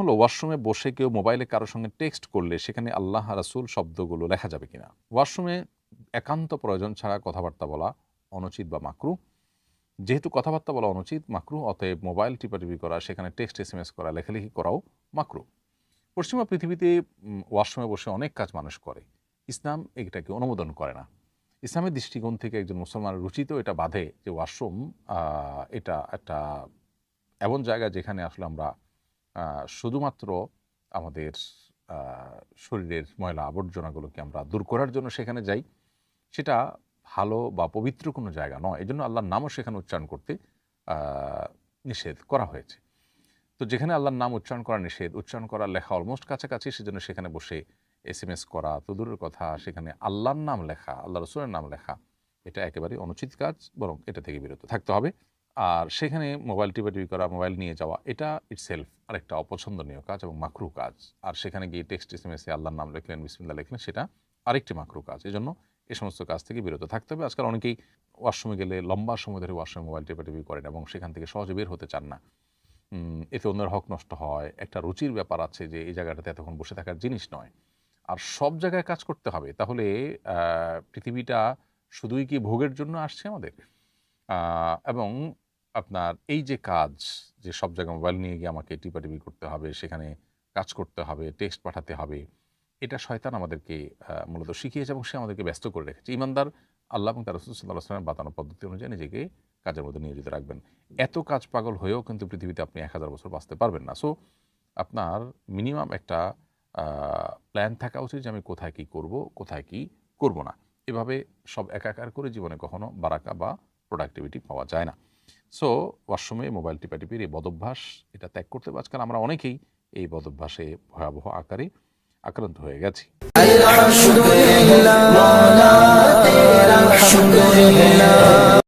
হলো ওয়াশরুমে বসে কেউ মোবাইলে কারোর সঙ্গে টেক্সট করলে সেখানে আল্লাহ রাসূল শব্দগুলো লেখা যাবে কিনা। ওয়াশরুমে একান্ত প্রয়োজন ছাড়া কথাবার্তা বলা অনুচিত বা মাকরুহ। যেহেতু কথাবার্তা বলা অনুচিত মাকরুহ, অতএব মোবাইল টিপাটিপি করা, সেখানে টেক্সট এসএমএস করা, লেখালেখি করাও মাকরুহ। পশ্চিমা পৃথিবীতে ওয়াশরুমে বসে অনেক কাজ মানুষ করে। ইসলাম এটাকে অনুমোদন করে না। ইসলামের দৃষ্টিকোণ থেকে একজন মুসলমানের রুচিতেও এটা বাধে যে ওয়াশরুম এটা একটা এমন জায়গা যেখানে আসলে আমরা শুধুমাত্র আমাদের শরীরের ময়লা আবর্জনাগুলোকে আমরা দূর করার জন্য সেখানে যাই, সেটা ভালো বা পবিত্র কোনো জায়গা নয়। এজন্য আল্লাহর নামও সেখানে উচ্চারণ করতে নিষেধ করা হয়েছে। তো যেখানে আল্লাহর নাম উচ্চারণ করা নিষেধ, উচ্চারণ করা লেখা অলমোস্ট কাছাকাছি, সেজন্য সেখানে বসে এসএমএস করা তো দূরের কথা, সেখানে আল্লাহর নাম লেখা, আল্লাহ রসুলের নাম লেখা, এটা একেবারে অনুচিত কাজ, বরং এটা থেকে বিরত থাকতে হবে। আর সেখানে মোবাইল টিপাটিপি করা, মোবাইল নিয়ে যাওয়া, এটা ইটসেলফ আরেকটা অপছন্দনীয় কাজ এবং মাকরুহ কাজ। আর সেখানে গিয়ে টেক্সট এসএমএসে আল্লাহর নাম লিখলেন, বিসমিল্লাহ লিখলেন, সেটা আরেকটি মাকরুহ কাজ। এজন্য এই সমস্ত কাজ থেকে বিরত থাকতে হবে। আজকাল অনেকেই ওয়াশরুমে গেলে লম্বা সময় ধরে ওয়াশরুমে মোবাইল টিপাটিপি করেন এবং সেখান থেকে সহজে বের হতে চান না। এতে অন্যের হক নষ্ট হয়। একটা রুচির ব্যাপার আছে যে এই জায়গাটাতে এতক্ষণ বসে থাকার জিনিস নয়। আর সব জায়গায় কাজ করতে হবে, তাহলে পৃথিবীটা শুধুই কি ভোগের জন্য আসছে আমাদের? এবং আপনার এই যে কাজ, যে সব জায়গায় মোবাইল নিয়ে গিয়ে আমাকে টিপাটিপি করতে হবে, সেখানে কাজ করতে হবে, টেক্সট পাঠাতে হবে, এটা শয়তান আমাদেরকে মূলত শিখিয়েছে এবং সে আমাদেরকে ব্যস্ত করে রেখেছে। ঈমানদার আল্লাহ এবং তার রাসূল সাল্লাল্লাহু আলাইহি ওয়াসাল্লামের বাতানো পদ্ধতি অনুযায়ী নিজেকে কাজের মধ্যে নিয়োজিত রাখবেন। এত কাজ পাগল হয়েও কিন্তু পৃথিবীতে আপনি ১,০০০ বছর বাঁচতে পারবেন না। সো আপনার মিনিমাম একটা প্ল্যান থাকা উচিত যে আমি কোথায় কী করব, কোথায় কী করব না। এভাবে সব একাকার করে জীবনে কখনো বারাকা বা প্রোডাক্টিভিটি পাওয়া যায় না। সো ওয়াশরুমে মোবাইল টিপাটিপির এই বদভ্যাস, এটা ত্যাগ করতে হবে। আজকাল আমরা অনেকেই এই বদভ্যাসে ভয়াবহ আকারে আক্রান্ত হয়ে গেছি।